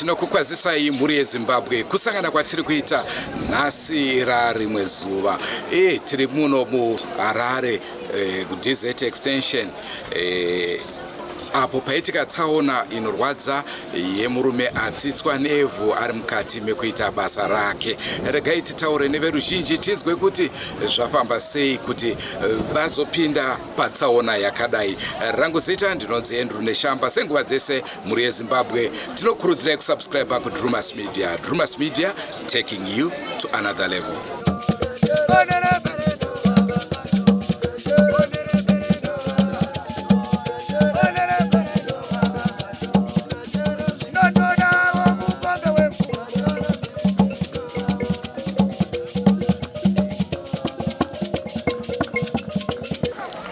tinokukwazisai mhuri yeZimbabwe kusangana kwatiri kuita nhasi rimwe zuva. Tiri muno muHarare DZ extension apo paitika tsaona inorwadza yemurume atsitswa nevhu ari mukati mekuita basa rake. Regai titaure neveruzhinji tinzwe kuti zvafamba sei kuti vazopinda patsaona yakadai. Rangu zita ndinonzi Andrew Neshamba. Senguva dzese mhuri yeZimbabwe tinokurudzirai kusubscribe kuDrewmas Media. Drewmas Media, taking you to another level.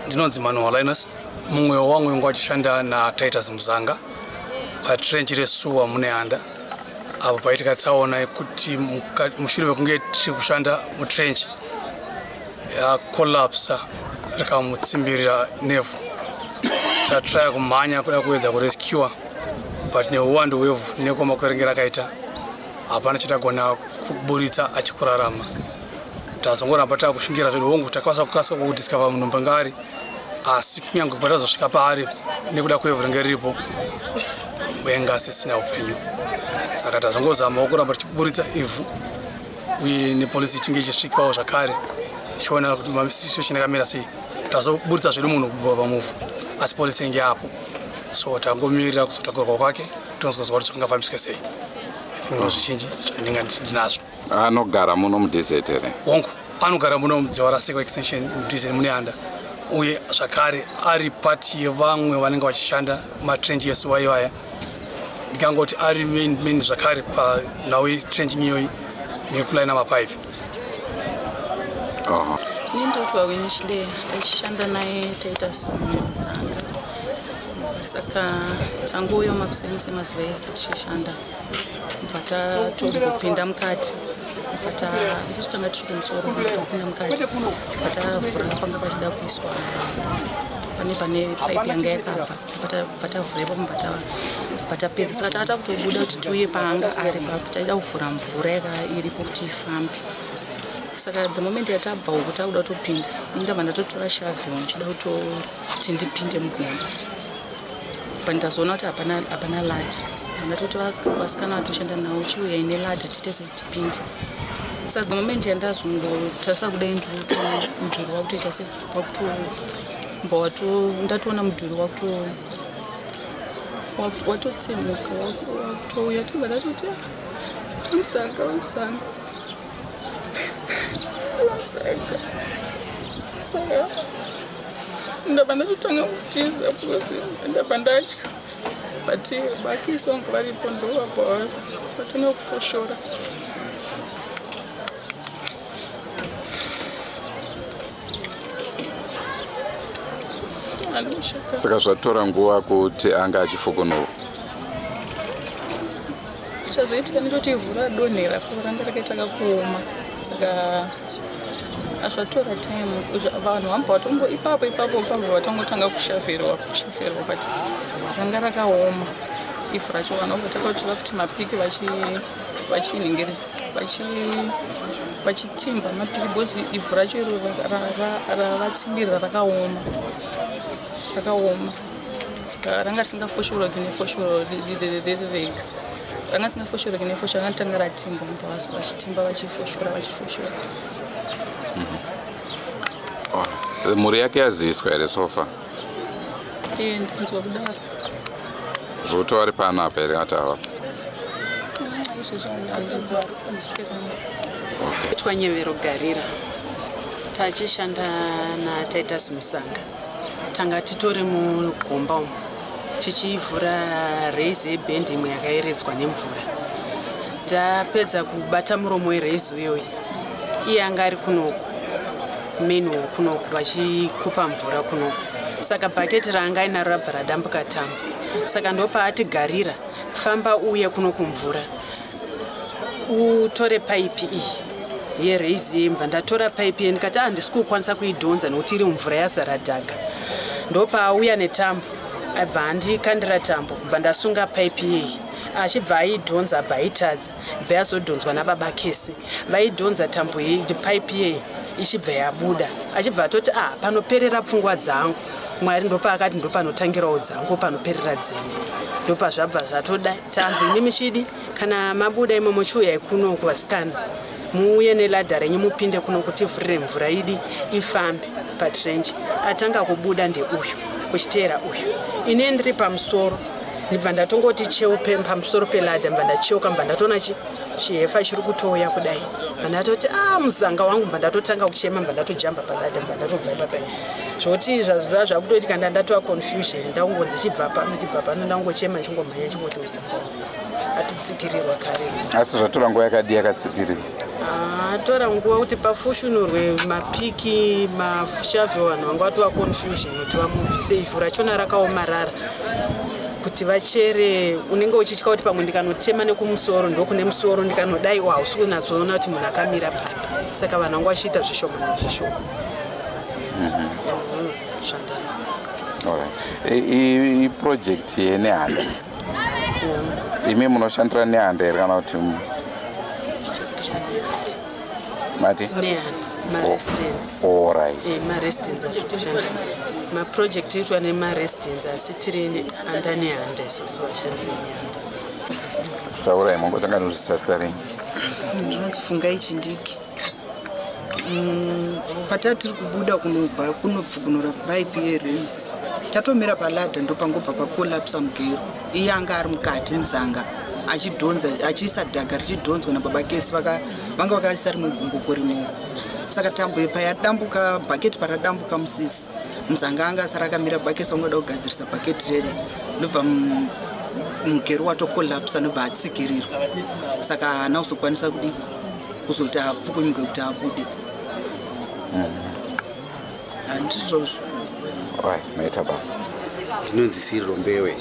Ndinonzi Linus, mumwe wangu ngwachishanda na Titus Mzanga patrench resuwa muneanda. Apo paitika tsaona kuti mushure mekunge tiri kushanda mutrench ya collapse rikamutsimbirira nevhu. Tatry kumhanya kuda kuedza kurescue but neuwandu hwevhu nekwamakorengera akaita hapana chitagona kuburitsa achikurarama. Tazongoramba takushingira zvedu hongu takwanisa kukasika kudiscover munhu mbangari asi kunyange patazosvika paari nekuda kwevhu ringe riripo wenga asisina upenyu. Saka tazongozamawo kuramba tichiburitsa ivhu uye nepolisi ichinge ichisvikawo zvakare ichiona kuti situation yakamira sei. Tazoburitsa zvedu munhu kubva pamuvhu asi polisi inge apo, so tangomirira kuzotakurwa kwake tonzwa kuti zvingafambiswe sei. Zvizhinji zvandinga ndinazvo. Anogara muno muDZ here? Hongu anogara muno muDzewara extension muDZ muneanda uye zvakare ari part yevamwe vanenge vachishanda matrench yesuwa ivaya. Ndikangoti ari main zvakare panhau yetrenching iyoyi nekulaina mapaipi. Ndinotwa Winishide tachishanda naye Titus Mzanga. Saka tanguyo makuseni semazuva ese tichishanda mfata topinda mukati mfata isusu tanga tiri kumusoro topinda mukati mfata vhura panga pachida kuiswa pane paipi yanga yakabva mfata vhurepo mfata pedza saka tata kutobuda kuti tiuye paanga ari taida kuvhura mvura yanga iripo kuti ifambe. Saka the moment yatabva uku takuda kutopinda ndabva ndatotora shavhi ndichida kuti ndipinde Mugomba pandazoona kuti hapana ladha. Ndatoti vasikana vatoshanda nawo chiuya ine ladha titese tipinde. Saka the moment yandazongotarisa kudai mudhuri wakutoita se ndatoona mudhuri watotsemuka watouya tibva ndatoti Mzanga. Saka ndabva ndatotanga kutiza because ndabva ndatya but vakisonga varipo ndovabva vatanga kufoshora. Saka zvatora nguva kuti anga achifokonowa. Chazoitika ndechoti ivhu radonhera ranga rakaitanga kuoma. Saka azvatora time vanhu vambva vatongo ipapo vatongotanga kushavherwa but ranga rakaoma ivhu racho. Vanobva takatora futi mapiki vachitimba mapiki because ivhu racho iro ravatsimbirira rakaoma. Saka ranga risingafoshoreki nefoshoro rega. Ranga risingafoshoreki nefoshoro rangatanga ratimba mubva vachitimba vachifoshora. Mhuri yake yaziviswa here sofa? Ndinzwa kudaro. Ruto ari panapa here ati hava? Twanyevero Garira tachishanda na Titus Mzanga. Tanga titori Mugomba tichivhura raise yebhendi imwe yakaeredzwa nemvura. Tapedza kubata muromo weraise iyoyi iye anga ari kunoku kumeni kunoku vachikupa mvura kunoku. Saka bhaketi ranga ainaro rabva radambuka tambo. Saka ndopaati Garira famba uye kunoku mvura utore paipi iyi yeraise yemva. Ndatora paipi iyi ndikati handisi kukwanisa kuidhonza nokuti iri mvura yazara dhaga. Ndopauya netambo abva andikandira tambo bva ndasunga paipi iyi achibva aidhonza abva aitadza bva yazodhonzwa nababa Kesi vaidhonza tambo paipi yeyi ichibva yabuda achibva atoti panoperera pfungwa dzangu Mwari ndopaakati ndopanotangirawo dzangu panoperera dzenyu ndopazvabva zvatoda tanzi imi Muchidi kana mabuda imo muchiuya kuno kuvasikana muuye neladha renyu mupinde kuno kuti ivhurire mvura idi ifambe patrenji atanga kubuda ndeuyu kuchiteera uyu ine ndiri pamusoro ndibva ndatongoti cheu pamusoro peladha mbva ndacheuka mbva ndatoona chihefa chiri kutouya kudai mbva ndatoti muzanga wangu mbva ndatotanga kuchema mbva ndatojamba paladha mbva ndatobva ipapai zvoti zvazva zvakutoti kanda ndatova confusion ndakungonzi chibva pano ndangochema chingomhanya chingoti musanga wangu atitsikirirwa kare asi zvatora nguva yakadii yakatsikirirwa tora nguva kuti pafushunurwe mapiki mashavhe vanhu vanga vatova confusion kuti vamubvise ivhu rachona rakaomarara kuti vachere unenge uchitya kuti pamwe ndikanotema nekumusoro ndokune musoro ndikanodai hausi kunatsoona kuti munhu akamira papi saka vanhu vanga vachiita zvishoma nezvishoma iprojekti yenehanda imi munoshandira nehanda here kana kuti mati maresidence atikushanda maprojekti itwa nemaresidence asi tiri anda nehanda isusu vashandi venyanda tsaurai mangotanga nozvisa zita renyu ndinonzi Fungai Chindiki patati tiri kubuda kunobvukunura paipi yerezi tatomira paladha ndopangobva pakolapsa mugero iye anga ari mukati muzanga achidhonza achiisa dhaga richidhonzwa nababa Kesi vanga vakaisa rimwe gumboko rimwe saka tambo payadambuka bhaketi paradambuka musisi muzanga anga asara akamira baba Kesi vangoda kugadzirisa bhaketi rero ndobva mugero watokolapsa ndobva atsikirirwa saka haana kuzokwanisa kuzoti apfukunyuke kuti abude handizvozvo maita basa ndinonzi Siriro Mbewe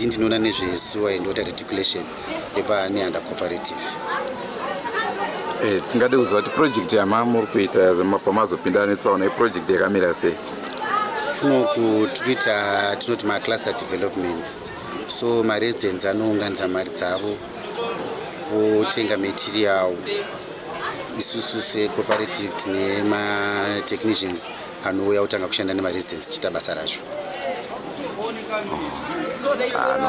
ndinoona nezveSewer and Water Reticulation yepaNehanda Cooperative. Tingade kuziva kuti project yamamuri kuita pamazopinda netsaona iprojekti yakamira sei? Kunoku tikuita tinoti macluster developments, so maresidents anounganidza mari dzavo votenga material. Isusu secooperative tine matechnicians anouya kutanga kushanda nemaresidents tichita basa racho.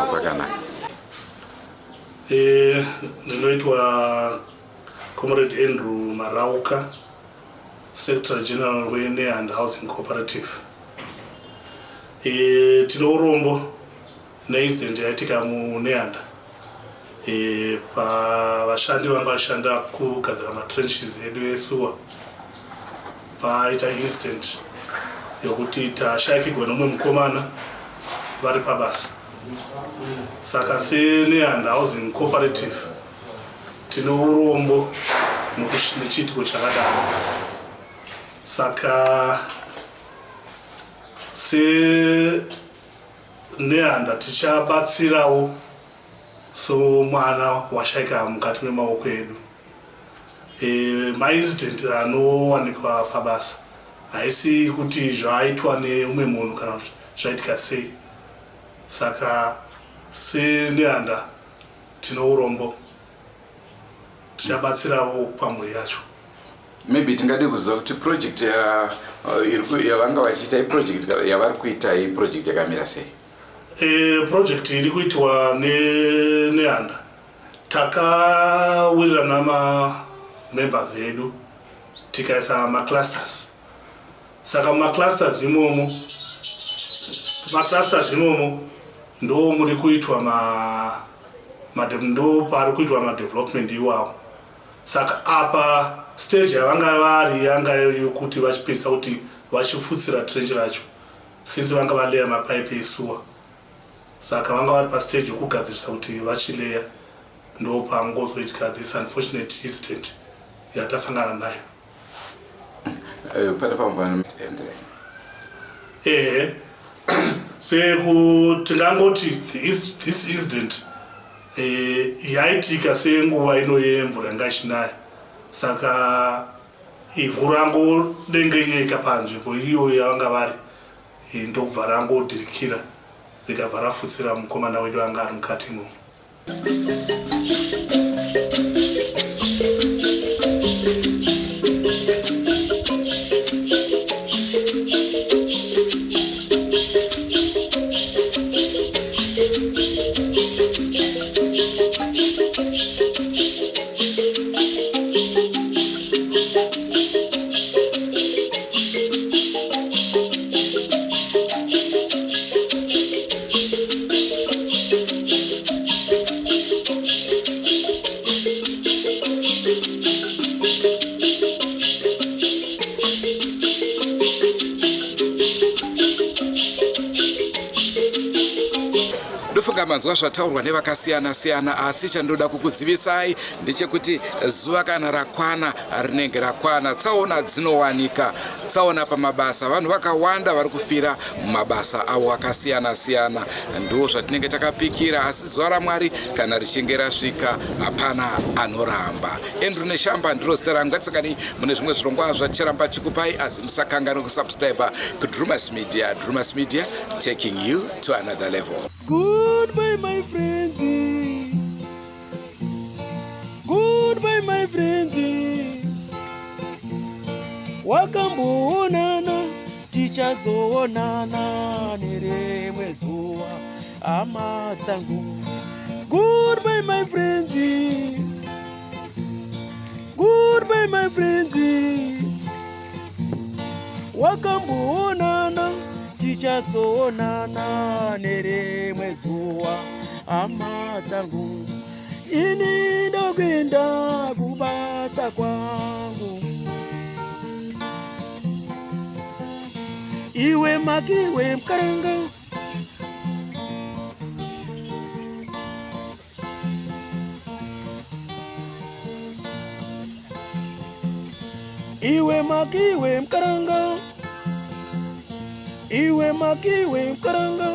Kwakanaka. Ndinoitwa Comrade Andrew Marauka, Secretary General weNehanda Housing Cooperative. Tino urombo neincident yaitika muNehanda. Vashandi vanga vashanda kugadzira matrenches edu eSewer. Paita incident yokuti tashayikirwa nomumwe mukomana vari pabasa. Saka seNehanda Housing Cooperative tino urombo nechiitiko chakadaro. Saka seNehanda tichabatsirawo so mwana washayika mukati memaoko edu. Maincident anowanikwa pabasa haisi kuti zvaaitwa neumwe munhu kana kuti zvaitika sei. Saka seNehanda tino urombo tichabatsirawo pamwe yacho. Maybe tingade kuziva kuti project yavanga vachiita iproject yavari kuita iproject yakamira sei? Project iri kuitwa neNehanda takawirirana members edu tikaisa maclusters. Saka maclusters imomo ndo muri kuitwa ndo pari kuitwa madevelopment iwawo. Saka apa stage yavanga vari yanga yokuti vachipisa kuti vachifutsira trench racho since vanga valeya mapaipi eSewer. Saka vanga vari pastage yokugadzirisa kuti vachileya ndo pangozoitika this unfortunate incident yatasangana nayo. Tingangoti this incident yaitika senguva ino yemvura yanga ichinaya. Saka ivhu rangodengenyeka panzvimbo iyo yavanga vari ndokubva rangodhirikira rikabva rafutsira mukomana wedu anga ari mukati imomo. ndofunga manzwa zvataurwa nevakasiyana-siyana, asi chandoda kukuzivisai ndechekuti zuva kana rakwana rinenge rakwana, tsaona dzinowanika, tsaona pamabasa, vanhu vakawanda vari kufira mumabasa avo akasiyana-siyana. Ndo zvatinenge takapikira, asi zuva raMwari kana richinge rasvika hapana anoramba. Andrew Neshamba ndiro zita rangu. Ngatisangani mune zvimwe zvirongwa zvaticharamba chikupai, asi musakangana kusubscribe kuDrewmas Media. Drewmas Media, taking you to another level. Goodbye, my friends. Goodbye, my friends. Wakamboonana, tichazoonana nerimwe zuva, hama dzangu. Goodbye, my friends. Goodbye, my friends. Wakamboonana, tichazoonana nerimwe zuva, hama dzangu. Ini ndokwenda kubasa kwangu, iwe makiwe mkaranga. Iwe makiwe mkaranga, iwe makiwe mkaranga.